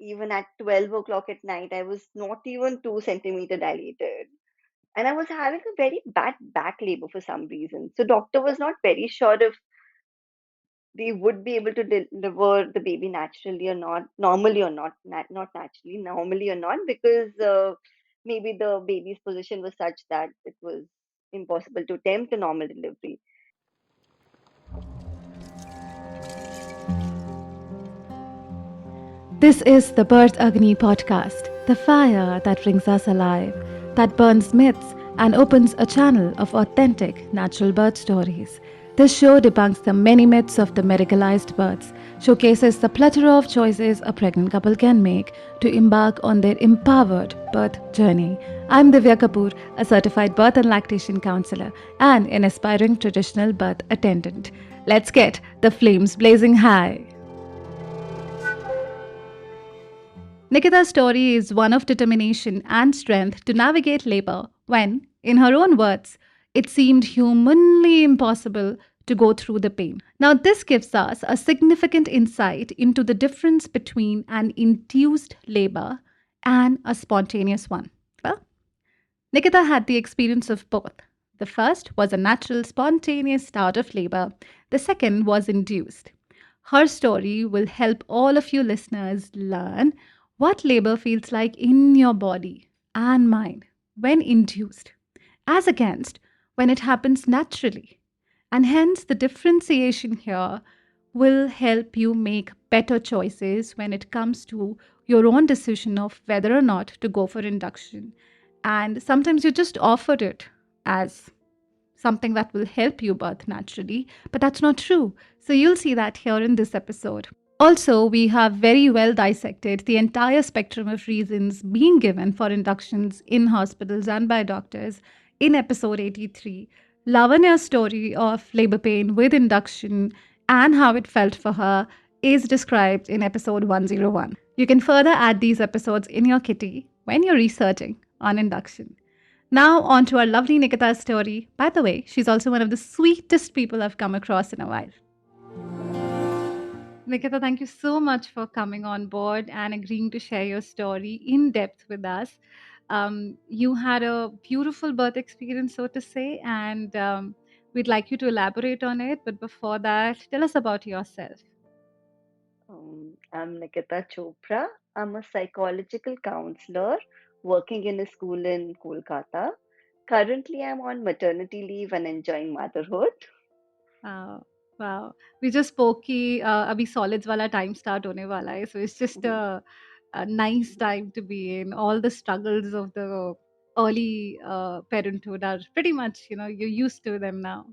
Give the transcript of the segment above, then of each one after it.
even at 12 o'clock at night, I was not even 2 centimeter dilated. And I was having a very bad back labor for some reason. So doctor was not very sure if they would be able to deliver the baby naturally or not, normally or not, not naturally, normally or not, because maybe the baby's position was such that it was impossible to attempt a normal delivery. This is the Birth Agni podcast, the fire that brings us alive, that burns myths and opens a channel of authentic natural birth stories. This show debunks the many myths of the medicalized births, showcases the plethora of choices a pregnant couple can make to embark on their empowered birth journey. I'm Divya Kapoor, a certified birth and lactation counselor and an aspiring traditional birth attendant. Let's get the flames blazing high. Nikita's story is one of determination and strength to navigate labor when, in her own words, it seemed humanly impossible to go through the pain. Now, this gives us a significant insight into the difference between an induced labor and a spontaneous one. Well, Nikita had the experience of both. The first was a natural, spontaneous start of labor, the second was induced. Her story will help all of you listeners learn what labor feels like in your body and mind when induced, as against when it happens naturally. And hence, the differentiation here will help you make better choices when it comes to your own decision of whether or not to go for induction. And sometimes you just offer it as something that will help you birth naturally, but that's not true. So you'll see that here in this episode. Also, we have very well dissected the entire spectrum of reasons being given for inductions in hospitals and by doctors in episode 83. Lavanya's story of labor pain with induction and how it felt for her is described in episode 101. You can further add these episodes in your kitty when you're researching on induction. Now, on to our lovely Nikita's story. By the way, she's also one of the sweetest people I've come across in a while. Nikita, thank you so much for coming on board and agreeing to share your story in depth with us. You had a beautiful birth experience, so to say, and we'd like you to elaborate on it. But before that, tell us about yourself. I'm Nikita Chopra. I'm a psychological counselor working in a school in Kolkata. Currently, I'm on maternity leave and enjoying motherhood. Uh, wow. We just spoke कि अभी solids वाला time start होने वाला है. So it's just Mhm, a nice time to be in. All the struggles of the early parenthood are pretty much, you're used to them now.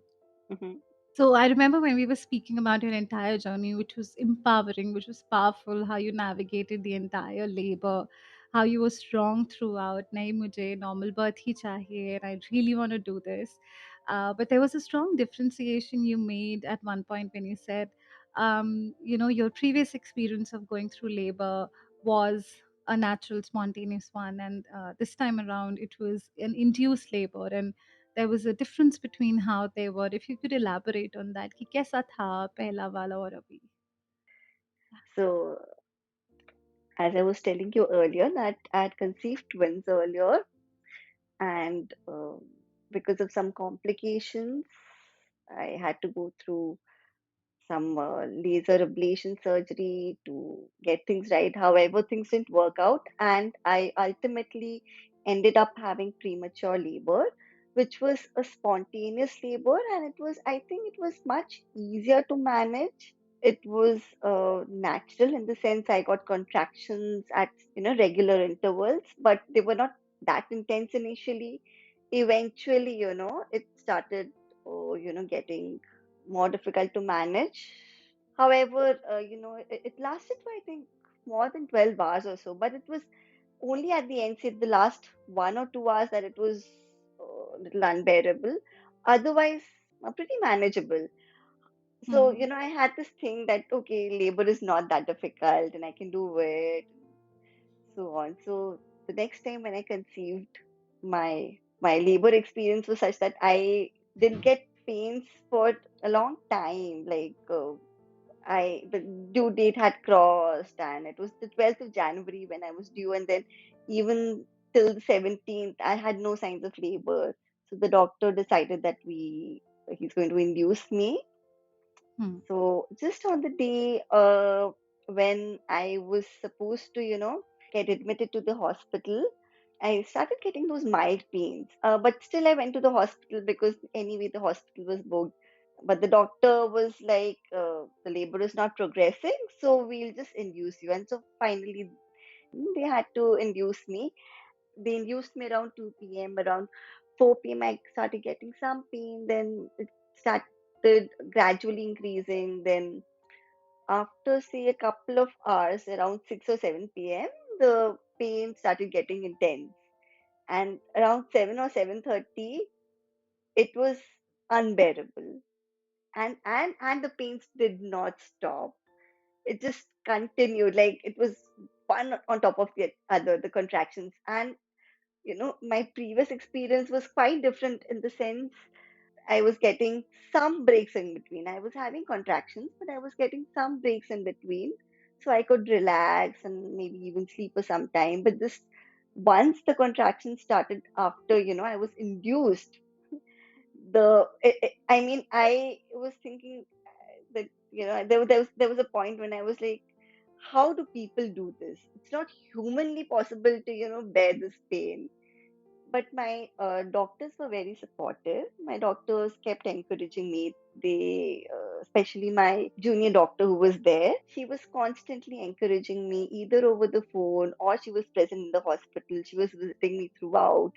mhm. So I remember when we were speaking about your entire journey, which was empowering, which was powerful, how you navigated the entire labor, how you were strong throughout. Nahi mujhe normal birth hi chahiye, and I really want to do this. But there was a strong differentiation you made at one point when you said, your previous experience of going through labor was a natural, spontaneous one, and this time around it was an induced labor, and there was a difference between how they were. If you could elaborate on that, कि कैसा था पहला वाला और अभी? So, as I was telling you earlier, that I had conceived twins earlier, and because of some complications, I had to go through some laser ablation surgery to get things right. However, things didn't work out, and I ultimately ended up having premature labor, which was a spontaneous labor, and I think it was much easier to manage. It was natural in the sense I got contractions at regular intervals, but they were not that intense initially. Eventually, it started, getting more difficult to manage. However, it lasted for I think more than 12 hours or so, but it was only at the end, say the last 1 or 2 hours, that it was a little unbearable. Otherwise, pretty manageable. So, Hmm. I had this thing that, okay, labor is not that difficult and I can do it, so on. So the next time when I conceived, my labor experience was such that I didn't get pains for a long time. Like the due date had crossed, and it was the 12th of January when I was due, and then even till the 17th, I had no signs of labor. So the doctor decided that he's going to induce me. Hmm. So just on the day when I was supposed to, get admitted to the hospital, I started getting those mild pains. But still, I went to the hospital because anyway the hospital was booked. But the doctor was like, the labor is not progressing, so we'll just induce you. And so finally, they had to induce me. They induced me around 2 p.m. Around 4 p.m., I started getting some pain. Then it started gradually increasing. Then after say a couple of hours, around 6 or 7 p.m., the pain started getting intense. And around 7 or 7:30, it was unbearable. And the pains did not stop. It just continued, like it was one on top of the other, the contractions. And my previous experience was quite different in the sense I was getting some breaks in between. I was having contractions, but I was getting some breaks in between. So I could relax and maybe even sleep for some time. But this, once the contractions started after, I was induced, I mean, I was thinking that, there was a point when I was like, how do people do this? It's not humanly possible to, bear this pain. But my doctors were very supportive. My doctors kept encouraging me. Especially my junior doctor who was there, she was constantly encouraging me either over the phone or she was present in the hospital. She was visiting me throughout.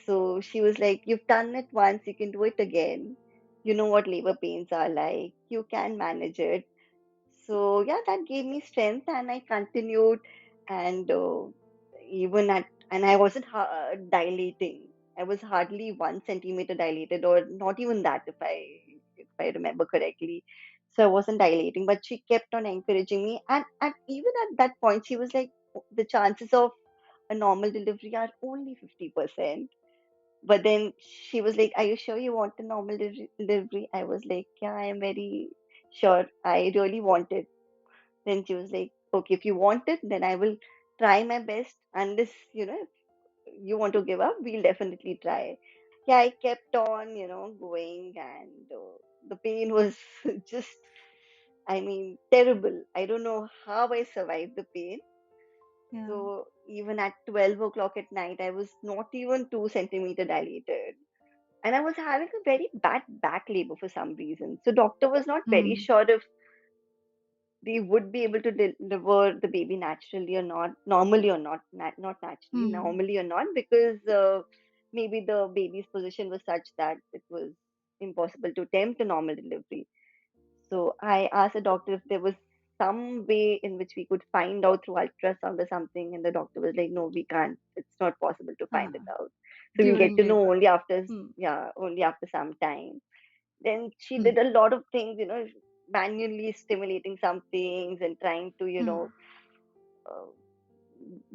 So she was like, "You've done it once, you can do it again. You know what labor pains are like. You can manage it." So yeah, that gave me strength, and I continued. And even at and I wasn't dilating. I was hardly 1 centimeter dilated, or not even that, if I remember correctly. So I wasn't dilating, but she kept on encouraging me, and even at that point, she was like, "The chances of a normal delivery are only 50%." But then she was like, "Are you sure you want a normal delivery?" I was like, "Yeah, I am very sure. I really want it." Then she was like, "Okay, if you want it, then I will try my best. Unless, if you want to give up, we'll definitely try." Yeah, I kept on, going, and the pain was just, I mean, terrible. I don't know how I survived the pain. Yeah. So even at 12 o'clock at night, I was not even 2 centimeter dilated. And I was having a very bad back labor for some reason. So doctor was not very Hmm. sure if they would be able to deliver the baby naturally or not, normally or not, not naturally, Hmm. normally or not, because maybe the baby's position was such that it was impossible to attempt a normal delivery. So I asked the doctor if there was some way in which we could find out through ultrasound or something, and the doctor was like, "No, we can't. It's not possible to find it Ah, out. So we'll get during to know labor. only after, Hmm. yeah, only after some time." Then she Hmm. did a lot of things, manually stimulating some things and trying to, Hmm. uh,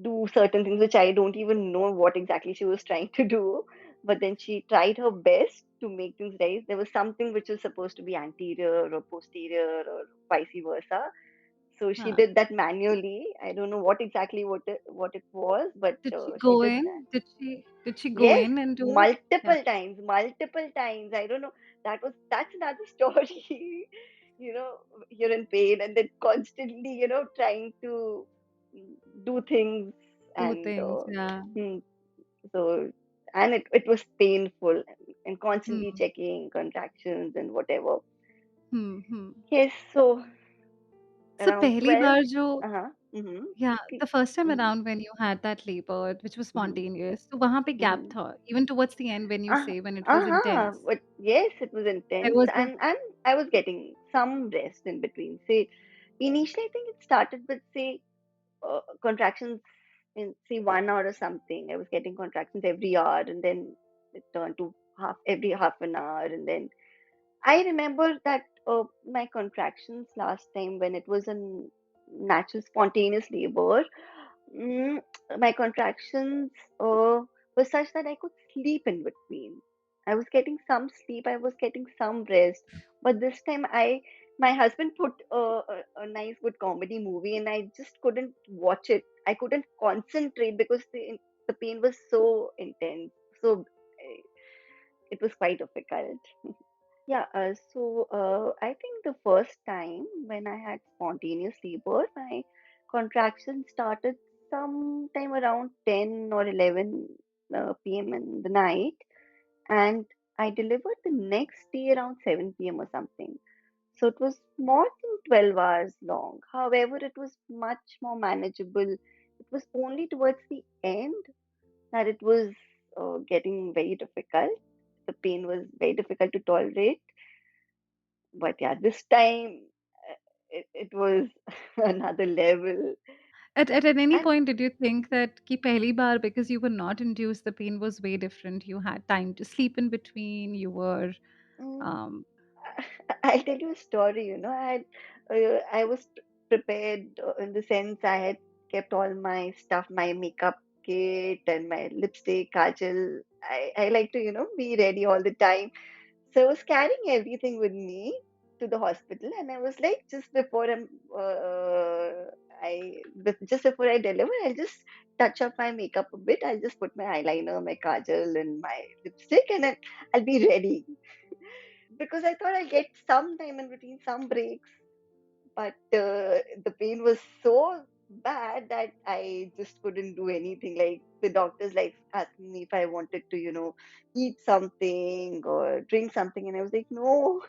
do certain things which I don't even know what exactly she was trying to do. But then she tried her best to make things right. There was something which was supposed to be anterior or posterior or vice versa. So she Ah. did that manually. I don't know what it was, but Did she she go did that. in? Did she go Yes, in and do it? Yeah. multiple times. I don't know. That's another story. You're in pain, and then constantly, trying to mm, do things, Do and things. Yeah. hmm, so and it was painful, and constantly Hmm. checking contractions and whatever. Hmm. Hmm. Yes, so So around पहली 12. बार जो Uh-huh. Mm-hmm. Yeah, the first time Mm-hmm. around when you had that labor, which was Mm-hmm. spontaneous, तो वहाँ पे gap Mm-hmm. था. Even towards the end when you Uh, say when it was uh-huh. intense, But yes, it was there intense, was a and I was getting some rest in between. Say, initially, I think it started with, say, contractions in, say, 1 hour or something. I was getting contractions every hour, and then it turned to every half an hour, and then I remember that my contractions last time when it was a natural spontaneous labor. Mm, my contractions were such that I could sleep in between. I was getting some sleep, I was getting some rest, but this time I my husband put a nice good comedy movie, and I just couldn't watch it. I couldn't concentrate because the pain was so intense. So it was quite difficult. Yeah, I think the first time when I had spontaneous labor, my contraction started sometime around 10 or 11 p.m. in the night, and I delivered the next day around 7 p.m. or something. So it was more than 12 hours long. However, it was much more manageable. It was only towards the end that it was getting very difficult. The pain was very difficult to tolerate. But yeah, this time it was another level. At any And point, did you think that ki pehli baar, because you were not induced, the pain was way different? You had time to sleep in between. You were, mm, um, I'll tell you a story. I was prepared in the sense I had kept all my stuff, my makeup kit and my lipstick, kajal. I like to, be ready all the time. So I was carrying everything with me to the hospital, and I was like, just before I deliver, I'll just touch up my makeup a bit. I'll just put my eyeliner, my kajal, and my lipstick, and then I'll be ready because I thought I'll get some time in between, some breaks. But the pain was so bad that I just couldn't do anything. Like the doctors like asking me if I wanted to, eat something or drink something, and I was like, no,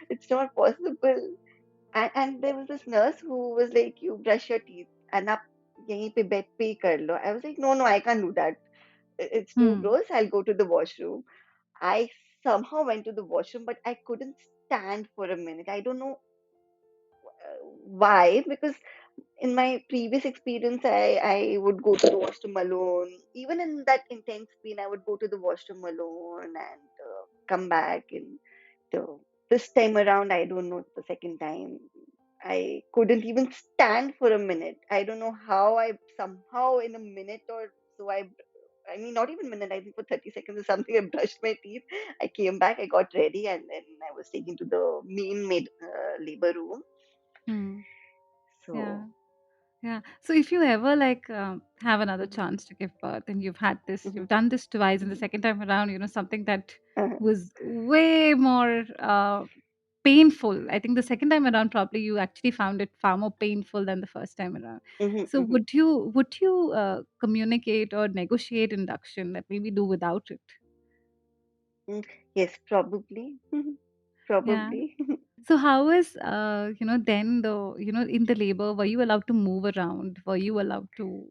it's not possible. And there was this nurse who was like, you brush your teeth and up यहीं पे bed पे ही कर लो. I was like, no, no, I can't do that. It's too hmm, gross. I'll go to the washroom. I somehow went to the washroom, but I couldn't stand for a minute. I don't know why, because in my previous experience, I would go to the washroom alone. Even in that intense pain, I would go to the washroom alone and come back. And this time around, I don't know, the second time, I couldn't even stand for a minute. I don't know how I somehow in a minute or so I mean, not even a minute, I think for 30 seconds or something, I brushed my teeth. I came back, I got ready, and then I was taken to the main labor room. hmm, yeah. So, Yeah. So if you ever like have another mhm, chance to give birth and you've had this, mhm, you've done this twice, and the mhm, second time around, something that uh-huh, was way more painful. I think the second time around, probably you actually found it far more painful than the first time around. mhm, So mhm. would you communicate or negotiate induction that maybe do without it? Mm, yes, probably. Yeah. Probably. So how is then the in the labor, were you allowed to move around? Were you allowed to?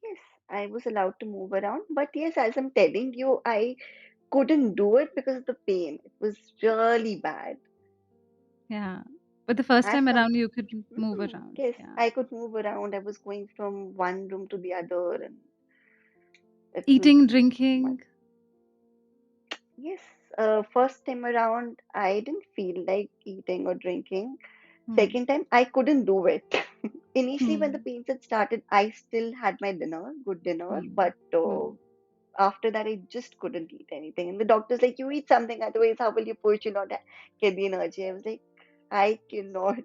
Yes, I was allowed to move around, but yes, as I'm telling you, I couldn't do it because of the pain. It was really bad. Yeah. But the first As time com around, you could move around. yes, Yeah. I could move around. I was going from one room to the other, and it was Eating, much. drinking. Yes, first time around, I didn't feel like eating or drinking. Hmm. Second time, I couldn't do it. Initially, when the Hmm. pains had started, I still had my dinner, good dinner, Hmm. but Hmm. after that, I just couldn't eat anything. And the doctor's like, you eat something, otherwise, how will you push? You not get the energy. I was like, I cannot.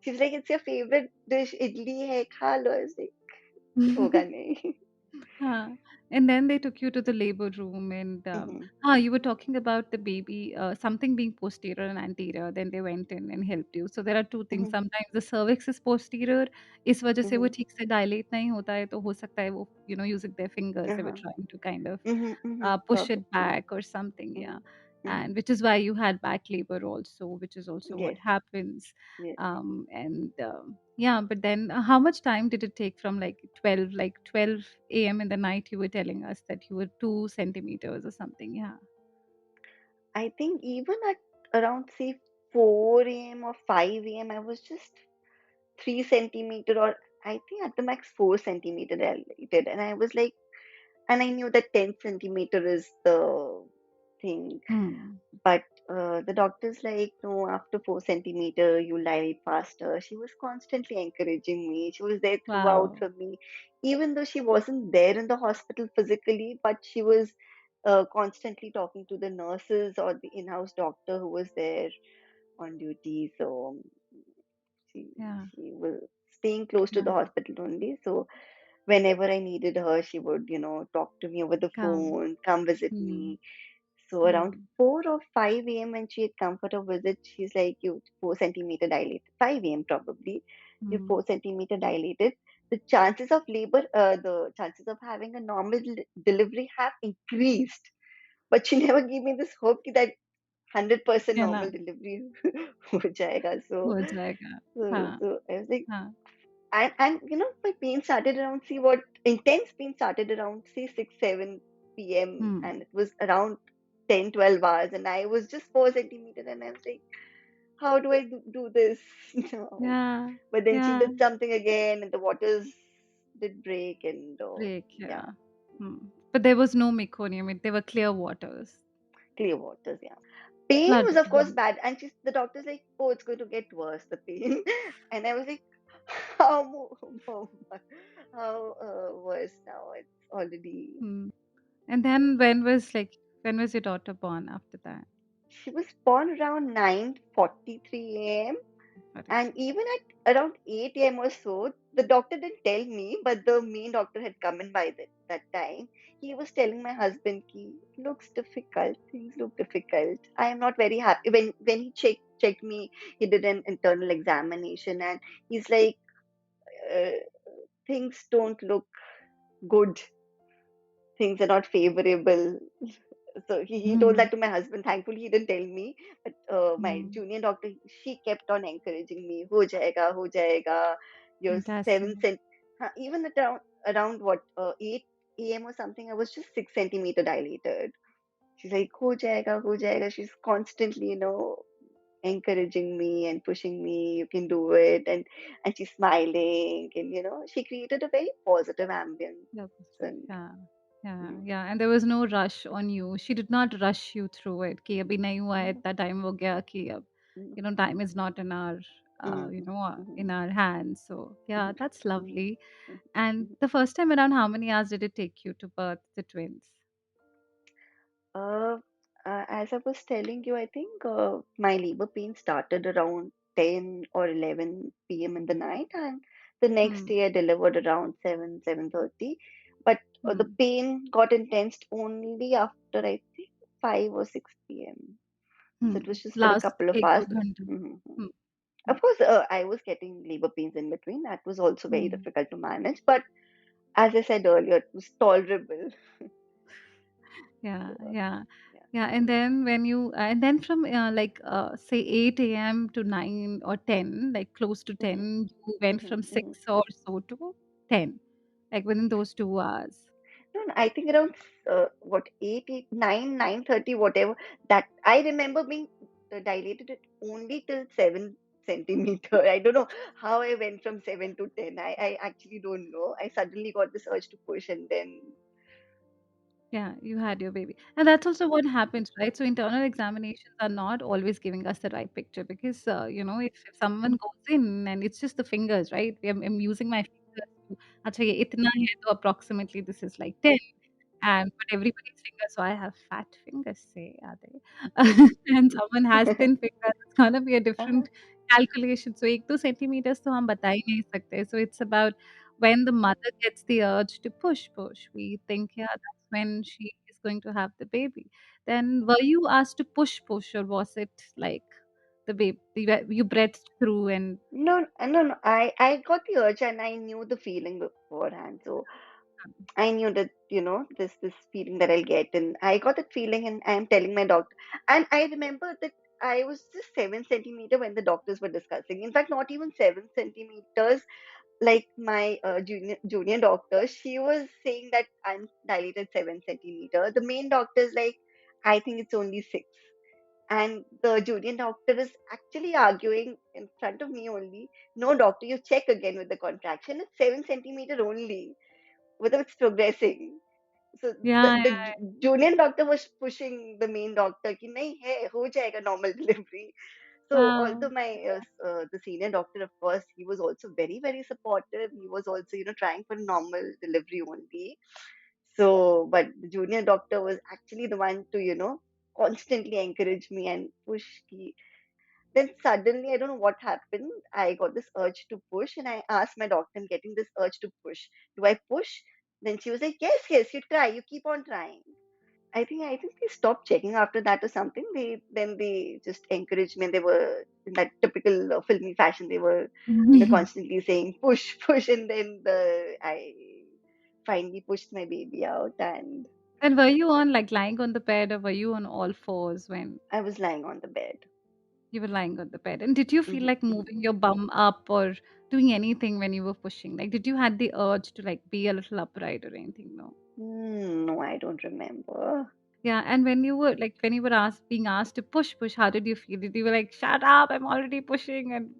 She was like, it's your favorite dish, idli hai, kha lo. I was like, hoga nahi. Huh. And then they took you to the labor room, and Mhm, you were talking about the baby, something being posterior and anterior. Then they went in and helped you. So there are two things. mhm, Sometimes the cervix is posterior, इस वजह से वो mhm, ठीक से dilate नहीं होता है, तो हो सकता है वो using their fingers they were uh-huh, trying to kind of push it probably. back or something, yeah. Mhm, mhm. And which is why you had back labor also, which is also what Yes, happens. yes. And yeah, but then how much time did it take from like 12 a.m. in the night? You were telling us that you were 2 centimeters or something. Yeah. I think even at around say 4 a.m. or 5 a.m., I was just 3 centimeter, or I think at the max 4 centimeter dilated. And I was like, and I knew that 10 centimeter is the thing. Hmm. But the doctor's like, no, after 4 centimeter, you dilate faster. She was constantly encouraging me. She was there throughout Wow. for me, even though she wasn't there in the hospital physically, but she was constantly talking to the nurses or the in-house doctor who was there. on duty. So she Yeah. she was staying close to the Yeah. hospital only. So whenever I needed her, she would, talk to me over the Come. phone, come visit Hmm. me. So around Hmm. 4 or 5 a.m. when she had come for a visit, she's like, you 4 centimeter dilated. 5 a.m. probably. You're Hmm. 4 centimeter dilated. The chances of labor, the chances of having a normal delivery have increased. But she never gave me this hope that 100% Yeah. ना normal delivery हो जाएगा. So, हो जाएगा. so, हाँ. so I was like, हाँ. and my pain started around, see what intense pain started around, say 6 7 p.m. Hmm. and it was around 10 12 hours, and I was just 4 centimeter, and I was like, how do I do this? No. Yeah. But then she Yeah. did something again, and the waters did break, and Break. yeah, Yeah. Hmm. But there was no meconium. They were clear waters. clear waters, yeah. Pain Blood. was of course Blood. bad, and the doctor's like, oh, it's going to get worse, the pain. And I was like, how how worse now? It's already. Hmm. And then when was your daughter born after that? She was born around 9:43 a.m. What is And even at around 8 a.m. or so, the doctor didn't tell me, but the main doctor had come in by that time. He was telling my husband, "Ki looks difficult. Things look difficult. I am not very happy." When he checked me, he did an internal examination, and he's like, uh, "Things don't look good. Things are not favorable." So he told Hmm. that to my husband. Thankfully, he didn't tell me. But my Hmm. junior doctor, she kept on encouraging me. Ho jayega, ho jayega. You're Fantastic. 7 cent. Even at around what 8 a.m. or something, I was just 6 centimeter dilated. She's like, ho jayega, ho jayega. She's constantly, encouraging me and pushing me. You can do it, and she's smiling, and she created a very positive ambience. Yeah, positive. And Yeah. Yeah, mm, yeah. And there was no rush on you. She did not rush you through it. कि अभी नहीं हुआ है mm, इतना time हो गया कि अब mm, time is not in our mm, mm, in our hands. So yeah, mm, that's mm, lovely. mm, And mm. the first time around, how many hours did it take you to birth the twins? Uh, as I was telling you, I think my labor pain started around 10 or 11 p.m. in the night, and the next Hmm. day I delivered around 7:30. But the Hmm. pain got intense only after, I think, 5 or 6 p.m. So it Hmm. was just for a Last couple of एक hours. दो घंटे. Mhm. Hmm. Hmm. Of course, I was getting labor pains in between. That was also very Hmm. difficult to manage. But as I said earlier, it was tolerable. Yeah, So, yeah. yeah. Yeah, and then when you and then from say 8 a.m. to 9 or 10, like close to Mhm, 10, you went mhm, from mhm. 6 or so to 10, like within those 2 hours. No, no, I think around what 9:30, whatever. That I remember being dilated it only till 7 centimeter. I don't know how I went from 7 to 10. I actually don't know. I suddenly got this urge to push, and then Yeah, you had your baby. And that's also what happens, right? So internal examinations are not always giving us the right picture because, if someone goes in and it's just the fingers, right? I'm using my fingers to, अच्छा ये इतना है तो approximately this is like 10. And but everybody's fingers, so I have fat fingers, say, are they? And someone has thin fingers, it's gonna be a uh, different calculation. So 1-2 centimeters तो हम बता ही नहीं सकते. So it's about when the mother gets the urge to push. We think, yeah, that's when she is going to have the baby. Then were you asked to push, or was it like the baby you breathed through and no, no, no. I got the urge, and I knew the feeling beforehand. So I knew that, this feeling that I'll get, and I got that feeling, and I am telling my doctor. And I remember that I was just 7 centimeter when the doctors were discussing. In fact, not even 7 centimeters. Like my junior doctor, she was saying that I'm dilated 7 centimeter. The main doctor is like, I think it's only 6. And the junior doctor is actually arguing in front of me only. No, doctor, you check again with the contraction. It's 7 centimeter only, whether it's progressing. So yeah, the yeah, junior doctor was pushing the main doctor कि नहीं है हो जाएगा normal delivery. So wow. although the senior doctor, of course, he was also very very supportive. He was also trying for normal delivery only. So but the junior doctor was actually the one to constantly encourage me and push ki, Then suddenly, I don't know what happened. I got this urge to push, and I asked my doctor, I'm getting this urge to push. Do I push? Then she was like, yes, yes, you try, you keep on trying. I think they stopped checking after that or something. They just encouraged me. And they were in that typical filmy fashion. They were, constantly saying push, push, and then I finally pushed my baby out, and And were you on like lying on the bed or were you on all fours when I was lying on the bed. you were lying on the bed? And did you feel Hmm. like moving your bum up or doing anything when you were pushing? Like, did you had the urge to like be a little upright or anything? No. No, I don't remember. Yeah, and when you were like when you were being asked to push, how did you feel? Did you were like, shut up, I'm already pushing? And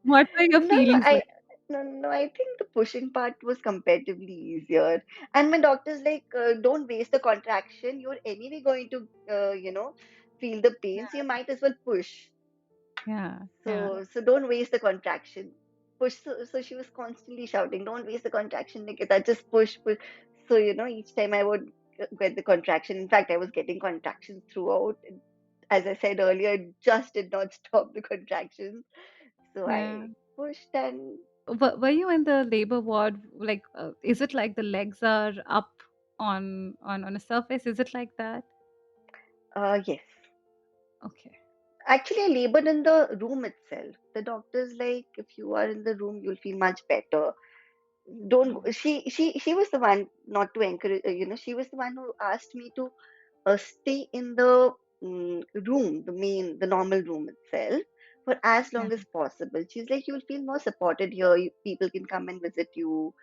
what were your No, feelings like? no, I think the pushing part was comparatively easier. And my doctor's like, don't waste the contraction. You're anyway going to, feel the pain, so you might as well push. Yeah, yeah, So don't waste the contraction. Push. So she was constantly shouting, don't waste the contraction, Nikita. Just push, push. So each time I would get the contraction. In fact, I was getting contractions throughout. As I said earlier, it just did not stop the contractions. So yeah. I pushed and Were you in the labor ward? Like, is it like the legs are up on a surface? Is it like that? yes. Okay. Actually, I labored in the room itself. The doctor's like, if you are in the room, you'll feel much better. Don't go. Oh, She was the one not to encourage. She was the one who asked me to stay in the room, the normal room itself, for as yeah, long as possible. She's like, you'll feel more supported here. People can come and visit you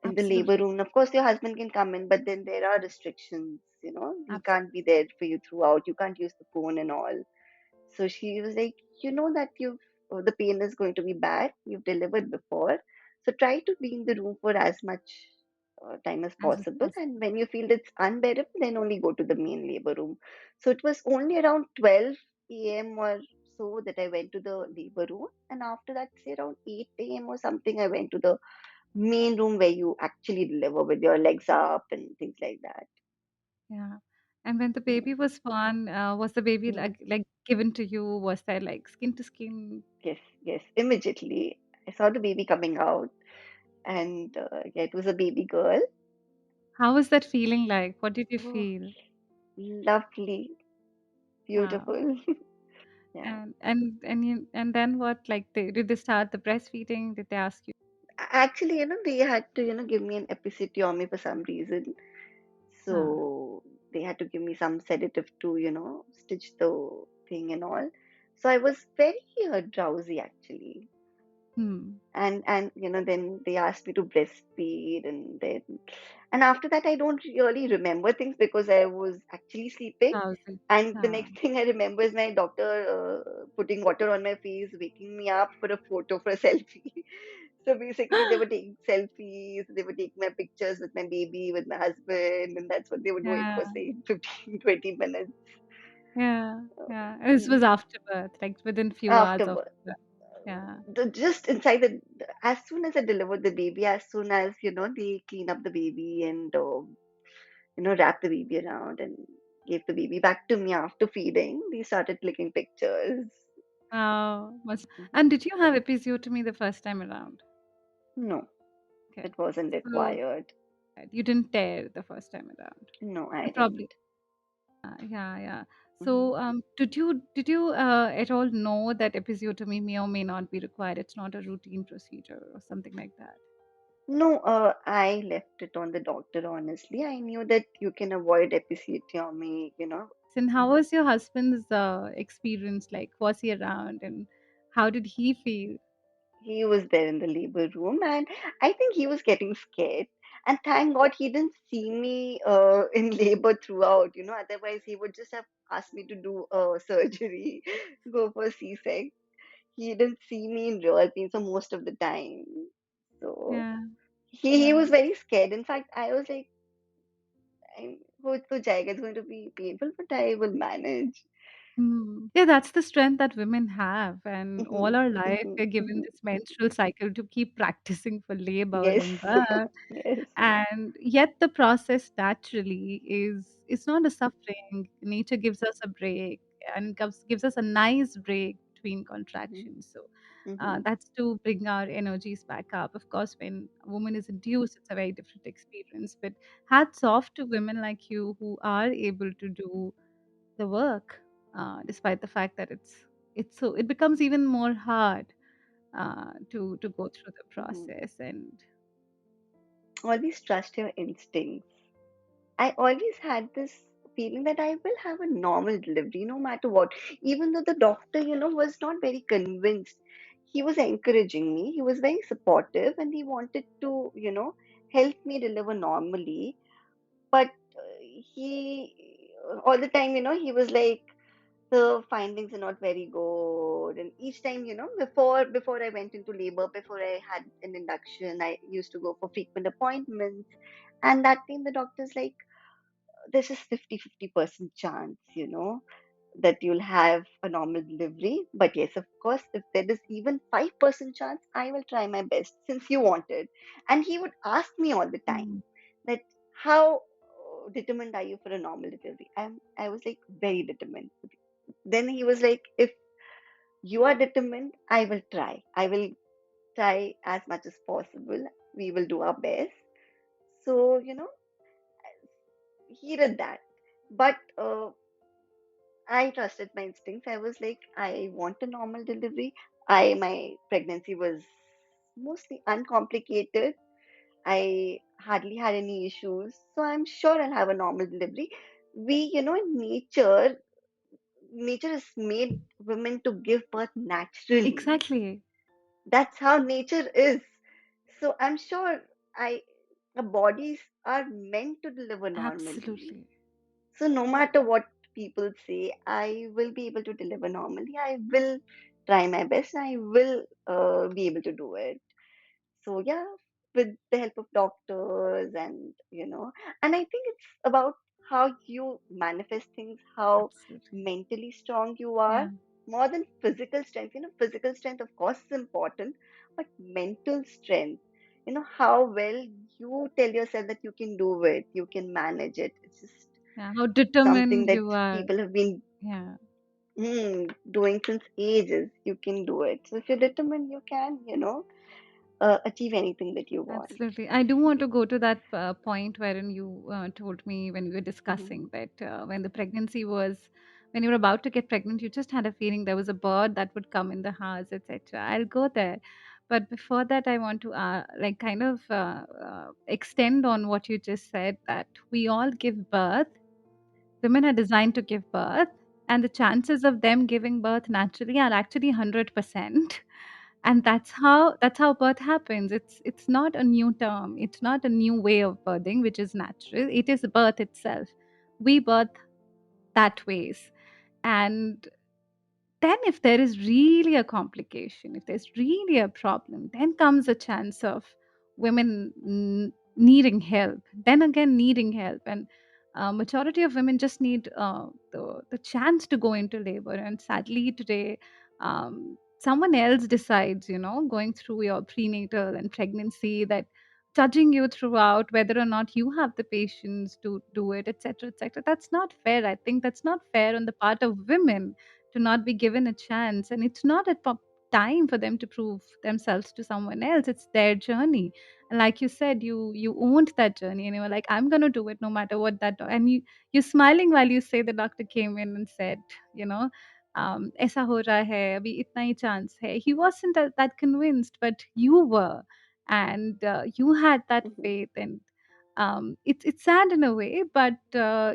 in the labor absolutely, room. Of course, your husband can come in, but then there are restrictions. He can't be absolutely. there for you throughout. You can't use the phone and all. So she was like, you know that the pain is going to be bad. You've delivered before. So try to be in the room for as much time as As is possible. possible. And when you feel it's unbearable, then only go to the main labor room. So it was only around 12 a.m. or so that I went to the labor room. And after that, say around 8 a.m. or something, I went to the main room where you actually deliver with your legs up and things like that. Yeah. And when the Yeah. baby was born, was the baby Yeah. like given to you? Was there like skin to skin? Yes, yes. Immediately, I saw the baby coming out, and yeah, it was a baby girl. How was that feeling like? What did you Oh, feel? lovely, Wow. beautiful. Yeah. And then what? Like, did they start the breastfeeding? Did they ask you? Actually, they had to, give me an episiotomy for some reason. Huh. So they had to give me some sedative to, stitch the thing and all. So I was very drowsy actually. Hmm. And then they asked me to breastfeed, and after that I don't really remember things because I was actually sleeping. Thousand. And the Huh. next thing I remember is my doctor putting water on my face, waking me up for a photo, for a selfie. So basically they were taking selfies, they were taking my pictures with my baby, with my husband, and that's what they were doing Yeah. for say 15-20 minutes. Yeah. uh, Yeah. And this was mm, after birth, like within few hours of Afterward, birth. Yeah. just inside as soon as I delivered the baby, as soon as they clean up the baby and wrap the baby around and gave the baby back to me after feeding, they started clicking pictures. Wow. Mhm. And did you have episiotomy the first time around? No, Okay. it wasn't So required. you didn't tear the first time around. No, I Probably. didn't. Yeah, yeah. Mhm. So, did you at all know that episiotomy may or may not be required? It's not a routine procedure or something like that. No, I left it on the doctor, honestly. I knew that you can avoid episiotomy. And how was your husband's experience like? Was he around, and how did he feel? He was there in the labor room, and I think he was getting scared. And thank God he didn't see me in labor throughout. Otherwise, he would just have asked me to do surgery, go for C-sec. He didn't see me in real pain for most of the time. So Yeah, he yeah. was very scared. In fact, I was like, "हो तो जाएगा, it's going to be painful, but I will manage." Yeah, that's the strength that women have, and all Mhm, our life mhm, we're given mhm. this menstrual cycle to keep practicing for labor Yes, and birth. yes. And yet the process naturally is not a suffering. Nature gives us a break and gives us a nice break between Mhm. contractions. So Mhm. that's to bring our energies back up. Of course, when a woman is induced, it's a very different experience. But hats off to women like you who are able to do the work, despite the fact that it becomes even more hard to go through the Mhm. process. And Always trust your instincts. I always had this feeling that I will have a normal delivery no matter what. Even though the doctor, was not very convinced, he was encouraging me. He was very supportive and he wanted to, help me deliver normally. But all the time, he was like, the findings are not very good. And each time, before I went into labor, before I had an induction, I used to go for frequent appointments. And that time the doctor's like, there's just 50-50% chance, that you'll have a normal delivery. But yes, of course, if there is even 5% chance, I will try my best since you wanted. And he would ask me all the time mm, that how determined are you for a normal delivery? I was like very determined. Then he was like, if you are determined, I will try. I will try as much as possible. We will do our best. So, he did that. But I trusted my instincts. I was like, I want a normal delivery. My pregnancy was mostly uncomplicated. I hardly had any issues. So I'm sure I'll have a normal delivery. In nature has made women to give birth naturally. exactly, That's how nature is. So I'm sure I the bodies are meant to deliver normally. absolutely, So no matter what people say, I will be able to deliver normally. I will try my best. I will be able to do it. So yeah, with the help of doctors and I think it's about how you manifest things, how absolutely, mentally strong you are, yeah, more than physical strength. Physical strength of course is important, but mental strength, how well you tell yourself that you can do it, you can manage it. It's just yeah. How something determined that you are, people have been yeah. doing since ages. You can do it. So if you're determined, you can, achieve anything that you want. Absolutely. I do want to go to that point wherein you told me when we were Hmm. discussing that when the pregnancy was, when you were about to get pregnant, you just had a feeling there was a bird that would come in the house, etc. I'll go there. But before that, I want to like kind of extend on what you just said that we all give birth. Women are designed to give birth, and the chances of them giving birth naturally are actually 100%. And that's how birth happens. It's not a new term, it's not a new way of birthing which is natural, it is birth itself. We birth that ways. And then if there is really a complication, if there's really a problem, then comes a chance of women needing help, then again needing help. And majority of women just need the chance to go into labor. And sadly today, someone else decides, going through your prenatal and pregnancy, that judging you throughout whether or not you have the patience to do it, etc., etc. That's not fair. I think that's not fair on the part of women to not be given a chance. And it's not a time for them to prove themselves to someone else. It's their journey. And like you said, you owned that journey and you were like, I'm going to do it no matter what that. And you're smiling while you say the doctor came in and said, you know, ऐसा हो रहा है अभी इतना ही chance है. He wasn't that convinced, but you were. And you had that Hmm. faith. And it's sad in a way, but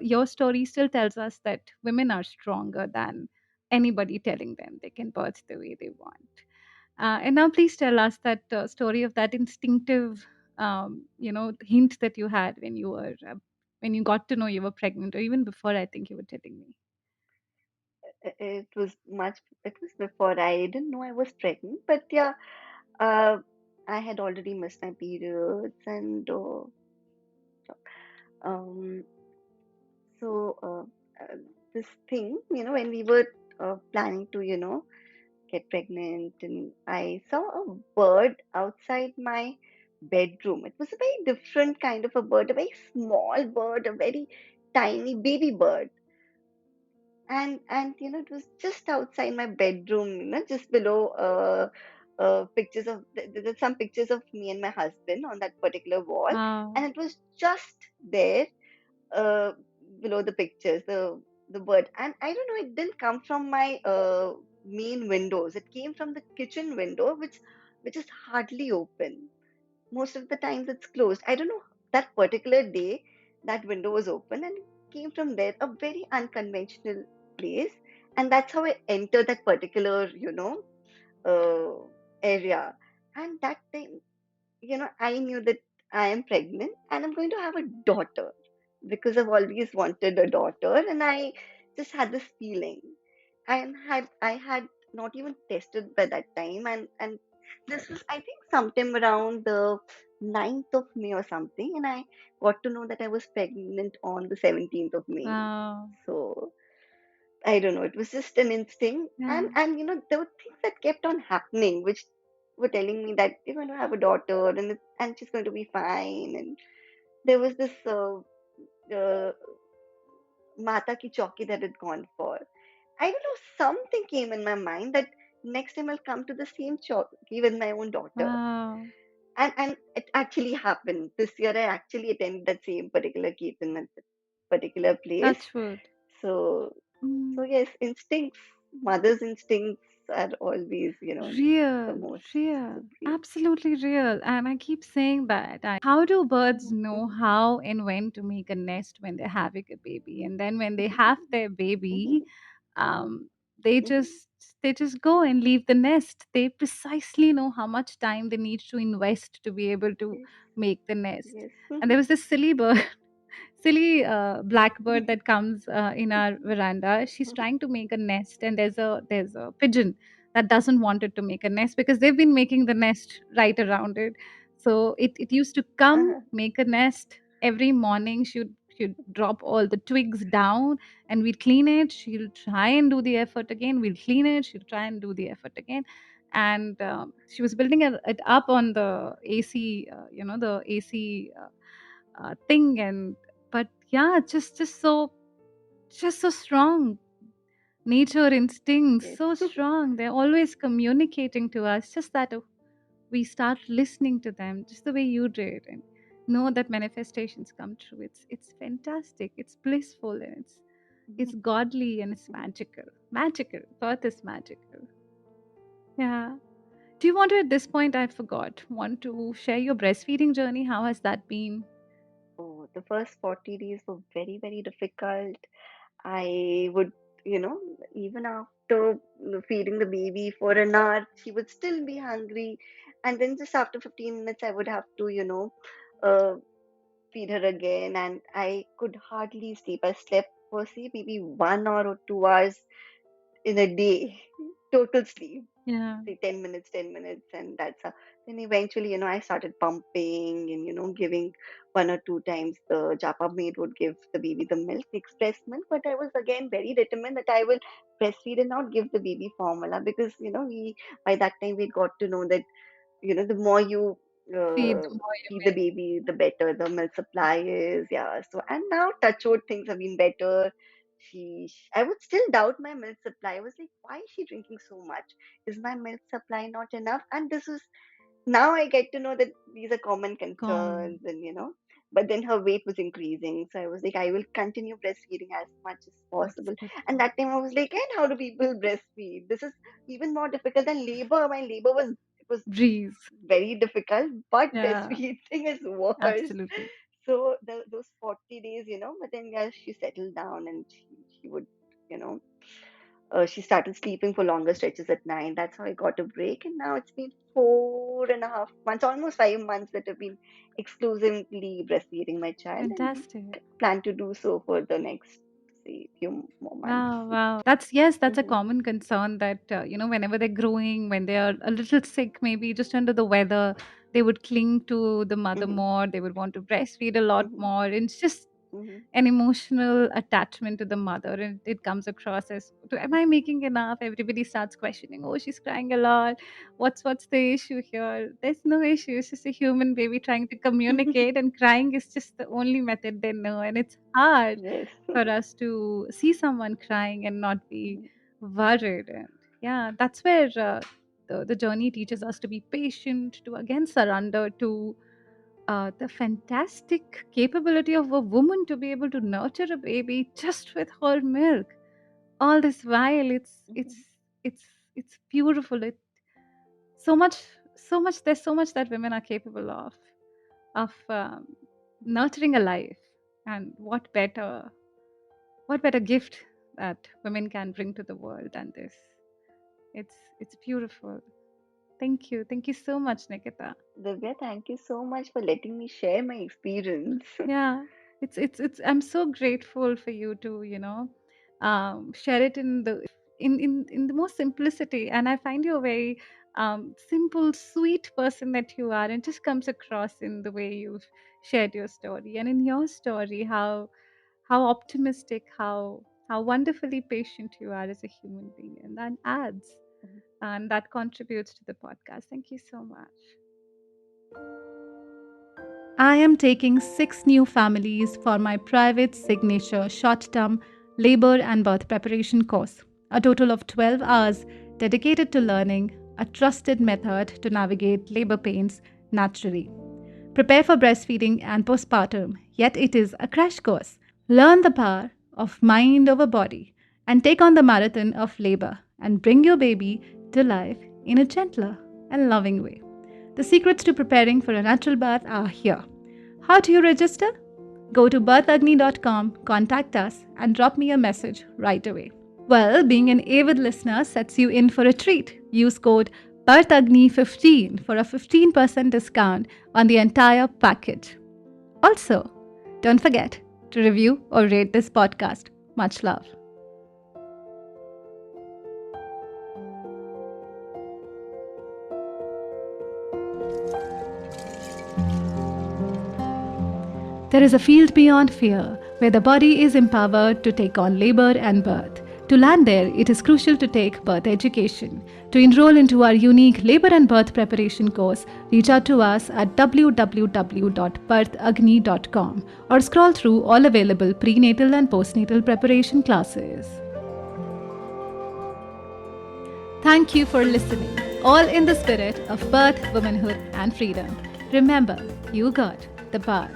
your story still tells us that women are stronger than anybody telling them they can birth the way they want. And now, please tell us that story of that instinctive, hint that you had when you got to know you were pregnant, or even before. I think you were telling me. It was before I didn't know I was pregnant, but yeah, uh, I had already missed my periods, and um, so this thing, when we were planning to, get pregnant, and I saw a bird outside my bedroom. It was a very different kind of a bird, a very small bird, a very tiny baby bird. and it was just outside my bedroom, just below pictures of there's some pictures of me and my husband on that particular wall, Wow. and it was just there, uh, below the pictures, the bird. And I don't know, it didn't come from my main windows. It came from the kitchen window, which is hardly open. Most of the times it's closed. I don't know, that particular day that window was open and it came from there, a very unconventional place. And that's how I entered that particular, uh, area. And that time, I knew that I am pregnant and I'm going to have a daughter because I've always wanted a daughter, and I just had this feeling. I had not even tested by that time, and this was, I think, sometime around the 9th of May or something, and I got to know that I was pregnant on the 17th of May. Wow. So I don't know, it was just an instinct, Yeah. and there were things that kept on happening, which were telling me that you're going to have a daughter, and she's going to be fine. And there was this uh, Mata ki chauki that had gone for. I don't know, something came in my mind that next time I'll come to the same chauki with my own daughter. Wow. And it actually happened. This year I actually attended that same particular kirtan at that particular place. Touch wood. So so Mm. yes, instincts, mother's instincts are always, the Real, most real, supreme. absolutely real. And I keep saying that. How do birds know Mhm, how and when to make a nest when they're having a baby? And then when they have their baby, mhm, um, they mhm. just they just go and leave the nest. They precisely know how much time they need to invest to be able to Yes, make the nest. yes. And there was this silly bird silly blackbird that comes in our veranda. She's trying to make a nest, and there's a pigeon that doesn't want it to make a nest because they've been making the nest right around it. So it used to come Uh-huh. make a nest every morning. She'd drop all the twigs down, and we'd clean it. She'll try and do the effort again. We'll clean it. She'll try and do the effort again. And she was building it up on the AC, the AC thing. And but yeah, just so strong. Nature instincts Yes. so strong. They're always communicating to us. Just that we start listening to them, just the way you did, and know that manifestations come true. It's fantastic. It's blissful, and it's godly, and it's magical. Magical. Birth is magical. Yeah. Do you want to, at this point, I forgot, want to share your breastfeeding journey? How has that been? Oh, the first 40 days were very, very difficult. I would, you know, even after feeding the baby for an hour, she would still be hungry. And then just after 15 minutes, I would have to, uh, feed her again. And I could hardly sleep. I slept for, say, maybe 1 hour or 2 hours in a day, total sleep. Yeah. Say 10 minutes, 10 minutes, and that's how. Then eventually, I started pumping and, giving one or two times. The Japa maid would give the baby the milk, the express milk, but I was again very determined that I will breastfeed and not give the baby formula because, we by that time we got to know that the more you Feed uh, the more you feed the make. baby, the better the milk supply is. Yeah. So, and now touch wood, things have been better. I would still doubt my milk supply. I was like, why is she drinking so much? Is my milk supply not enough? And this was, now I get to know that these are common Common. concerns, and but then her weight was increasing. So I was like, I will continue breastfeeding as much as possible. And Absolutely. that time I was like, and how do people breastfeed? This is even more difficult than labor. My labor was, it was Breeze. very difficult, but Yeah, breastfeeding is worse. absolutely. So those 40 days, but then yeah, she settled down, and she would, you know, she started sleeping for longer stretches at night. That's how I got a break. And now it's been 4.5 months, almost 5 months, that I've been exclusively breastfeeding my child, and we Fantastic. plan to do so for the next, say, few more months. Wow, wow. That's yes, that's a Mhm, common concern that whenever they're growing, when they are a little sick, maybe just under the weather, they would cling to the mother mhm, more. They would want to breastfeed a lot mhm, more. And it's just Mhm. an emotional attachment to the mother, and it comes across as, am I making enough? Everybody starts questioning, oh, she's crying a lot. What's the issue here? There's no issue. It's just a human baby trying to communicate, and crying is just the only method they know. And it's hard Yes. for us to see someone crying and not be worried. And yeah, that's where the journey teaches us to be patient, to again surrender to the fantastic capability of a woman to be able to nurture a baby just with her milk. All this while, Mhm. it's it's beautiful. It so much, so much. There's so much that women are capable of nurturing a life, and what better gift that women can bring to the world than this? It's beautiful. Thank you so much, Nikita. Divya, thank you so much for letting me share my experience. Yeah, it's I'm so grateful for you to, share it in the most simplicity. And I find you a very simple, sweet person that you are, and just comes across in the way you've shared your story. And in your story, how optimistic, how wonderfully patient you are as a human being, and that adds and that contributes to the podcast. Thank you so much. I am taking 6 new families for my private signature short term labor and birth preparation course. A total of 12 hours dedicated to learning a trusted method to navigate labor pains naturally. Prepare for breastfeeding and postpartum, yet it is a crash course. Learn the power of mind over body and take on the marathon of labor and bring your baby to life in a gentler and loving way. The secrets to preparing for a natural birth are here. How do you register? Go to birthagni.com, contact us, and drop me a message right away. Well, being an avid listener sets you in for a treat. Use code BirthAgni15 for a 15% discount on the entire package. Also, don't forget to review or rate this podcast. Much love. There is a field beyond fear where the body is empowered to take on labor and birth. To land there, it is crucial to take birth education. To enroll into our unique labor and birth preparation course, reach out to us at www.birthagni.com or scroll through all available prenatal and postnatal preparation classes. Thank you for listening, all in the spirit of birth, womanhood, and freedom. Remember, you got the power.